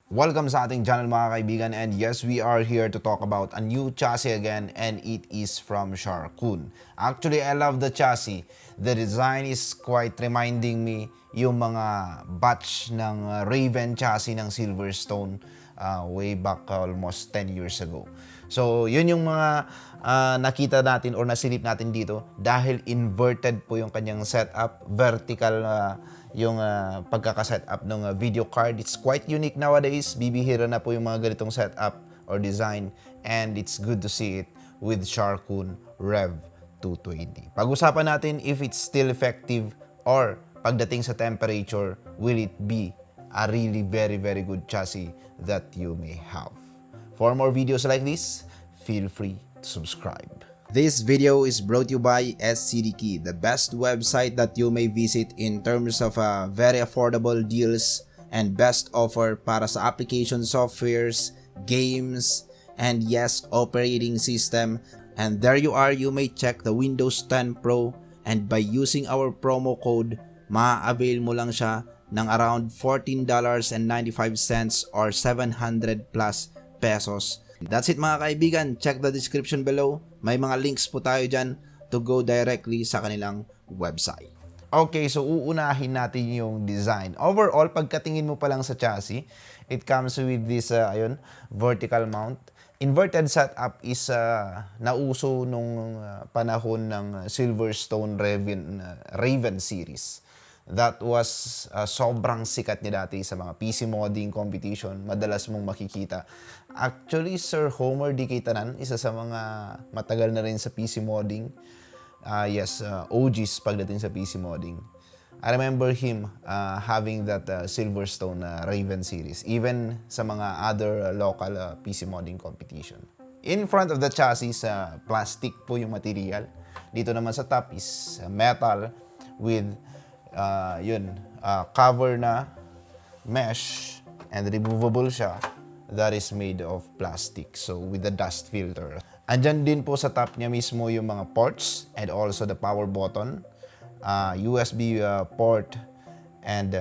Welcome sa ating channel mga kaibigan, and yes, we are here to talk about a new chassis again, and it is from Sharkoon. Actually, I love the chassis. The design is quite reminding me yung mga batch ng Raven chassis ng Silverstone way back almost 10 years ago. So, yun yung mga nakita natin or nasilip natin dito dahil inverted po yung kanyang setup, vertical yung pagkaka-setup ng video card. It's quite unique nowadays. Bibihira na po yung mga ganitong setup or design, and it's good to see it with Sharkoon Rev220. Pag-usapan natin if it's still effective or pagdating sa temperature, will it be a really very good chassis that you may have. For more videos like this, feel free to subscribe. This video is brought to you by SCDKey, the best website that you may visit in terms of very affordable deals and best offer para sa application softwares, games, and yes, operating system. And there you are, you may check the Windows 10 Pro, and by using our promo code, ma-avail mo lang siya ng around $14.95 or 700 plus pesos. That's it mga kaibigan. Check the description below. May mga links po tayo dyan to go directly sa kanilang website. Okay, so uunahin natin yung design. Overall, pagkatingin mo pa lang sa chassis, it comes with this vertical mount. Inverted setup is nauso nung panahon ng Silverstone Raven series. That was sobrang sikat niya dati sa mga PC modding competition. Madalas mong makikita. Actually, Sir Homer D. Tanan, isa sa mga matagal na rin sa PC modding. OGs pagdating sa PC modding. I remember him having that Silverstone Raven series. Even sa mga other local PC modding competition. In front of the chassis, plastic po yung material. Dito naman sa top is metal with cover na mesh and removable siya that is made of plastic, so with the dust filter. Andyan din po sa top niya mismo yung mga ports and also the power button, USB port and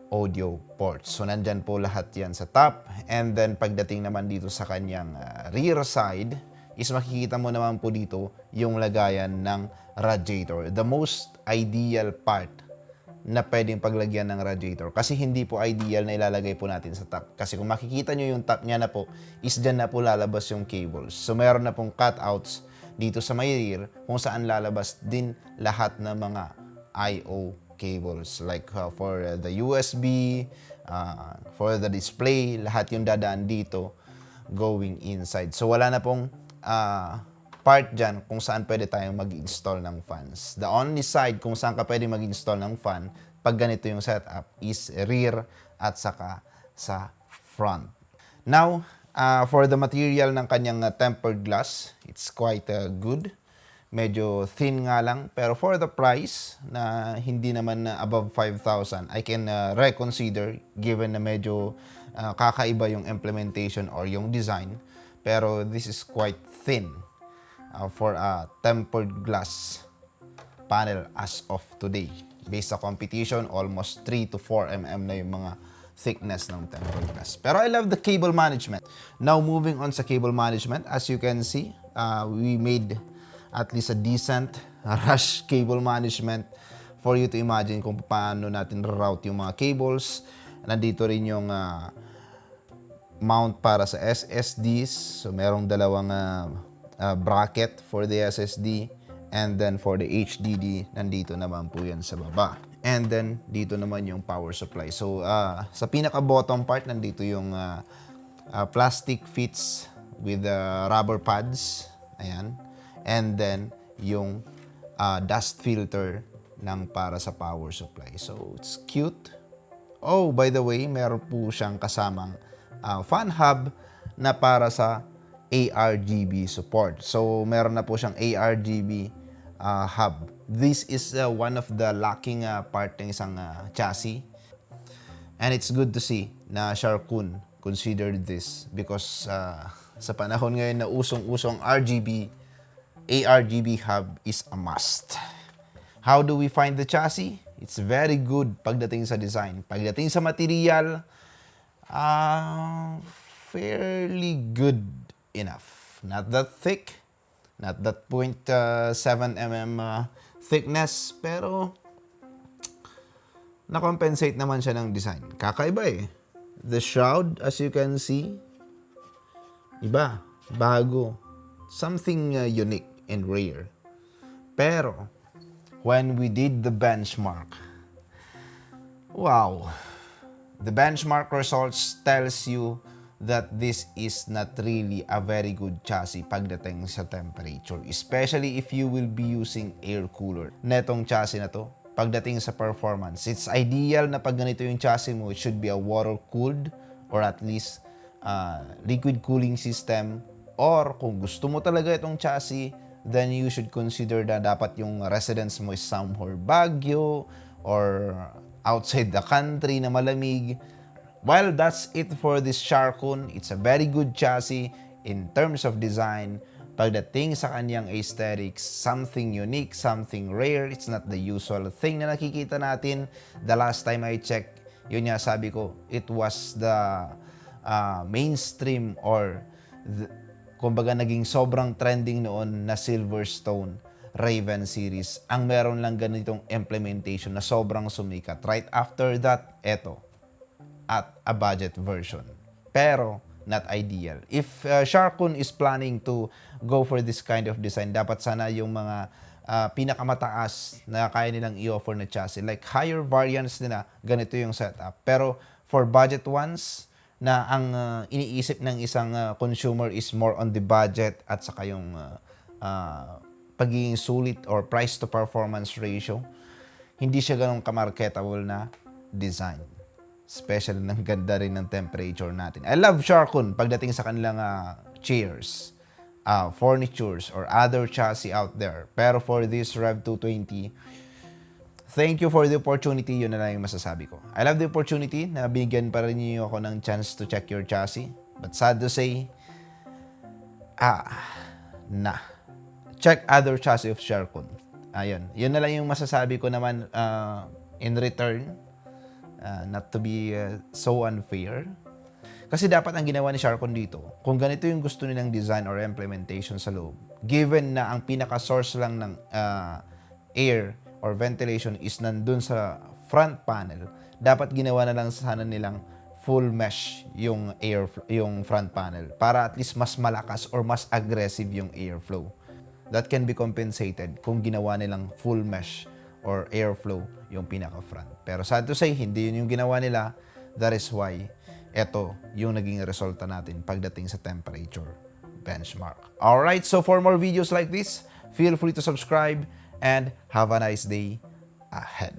audio ports. So nandyan po lahat yan sa top, and then pagdating naman dito sa kanyang rear side is makikita mo naman po dito yung lagayan ng radiator, the most ideal part na pwedeng paglagyan ng radiator. Kasi hindi po ideal na ilalagay po natin sa top. Kasi kung makikita nyo yung top niya na po, is dyan na po lalabas yung cables. So meron na pong cutouts dito sa may rear kung saan lalabas din lahat ng mga I/O cables. Like for the USB, for the display, lahat yung dadaan dito going inside. So wala na pong part dyan kung saan pwede tayong mag-install ng fans. The only side kung saan ka pwede mag-install ng fan pag ganito yung setup is rear at saka sa front. Now, for the material ng kanyang tempered glass, it's quite good. Medyo thin nga lang, pero for the price na hindi naman above 5,000, I can reconsider given na medyo kakaiba yung implementation or yung design. Pero this is quite thin for a tempered glass panel as of today. Based sa competition, almost 3 to 4 mm na yung mga thickness ng tempered glass. Pero I love the cable management. Now, moving on sa cable management, as you can see, we made at least a decent rush cable management for you to imagine kung paano natin route yung mga cables. Nandito rin yung mount para sa SSDs. So, merong dalawang bracket for the SSD, and then for the HDD, nandito naman po yan sa baba. And then, dito naman yung power supply. So, sa pinaka-bottom part, nandito yung plastic fits with rubber pads. Ayan. And then, yung dust filter ng para sa power supply. So, it's cute. Oh, by the way, meron po siyang kasamang fan hub na para sa ARGB support. So, meron na po siyang ARGB hub. This is one of the lacking part ng isang chassis. And it's good to see na Sharkoon considered this because sa panahon ngayon na usong-usong ARGB hub is a must. How do we find the chassis? It's very good pagdating sa design. Pagdating sa material, Uh, Fairly good enough. Not that thick, not that 0.7 mm thickness, pero na-compensate naman siya ng design. Kakaiba eh. The shroud, as you can see, iba, bago. Something unique and rare. Pero, when we did the benchmark, wow, the benchmark results tells you that this is not really a very good chassis pagdating sa temperature, especially if you will be using air cooler. Netong chassis na to, pagdating sa performance, it's ideal na pag ganito yung chassis mo, it should be a water-cooled or at least liquid cooling system. Or kung gusto mo talaga itong chassis, then you should consider na dapat yung residence mo is somewhere Baguio or outside the country na malamig. Well, that's it for this Sharkoon. It's a very good chassis in terms of design. Pagdating sa kanyang aesthetics, something unique, something rare. It's not the usual thing na nakikita natin. The last time I checked, yun nga sabi ko, it was the mainstream or kumbaga naging sobrang trending noon na Silverstone Raven series. Ang meron lang ganitong implementation na sobrang sumikat. Right after that, eto, at a budget version. Pero, not ideal. If Sharkoon is planning to go for this kind of design, dapat sana yung mga pinakamataas na kaya nilang i-offer na chassis. Like higher variants nila, ganito yung setup. Pero for budget ones, na ang iniisip ng isang consumer is more on the budget at saka yung pagiging sulit or price to performance ratio, hindi siya ganun kamarketable na design. Especially ng ganda rin ng temperature natin. I love Sharkoon pagdating sa kanilang chairs, furnitures, or other chassis out there. Pero for this Rev220, thank you for the opportunity. Yun na lang yung masasabi ko. I love the opportunity na bigyan pa rin niyo ako ng chance to check your chassis. But sad to say, check other chassis of Sharkoon. Ayun. Yun na lang yung masasabi ko naman in return. Not to be so unfair. Kasi dapat ang ginawa ni Sharkoon dito, kung ganito yung gusto nilang design or implementation sa loob, given na ang pinaka-source lang ng air or ventilation is nandun sa front panel, dapat ginawa na lang sana nilang full mesh yung front panel para at least mas malakas or mas aggressive yung airflow. That can be compensated kung ginawa nilang full mesh or airflow yung pinaka-front. Pero sad to say, hindi yun yung ginawa nila. That is why ito yung naging resulta natin pagdating sa temperature benchmark. Alright, so for more videos like this, feel free to subscribe and have a nice day ahead.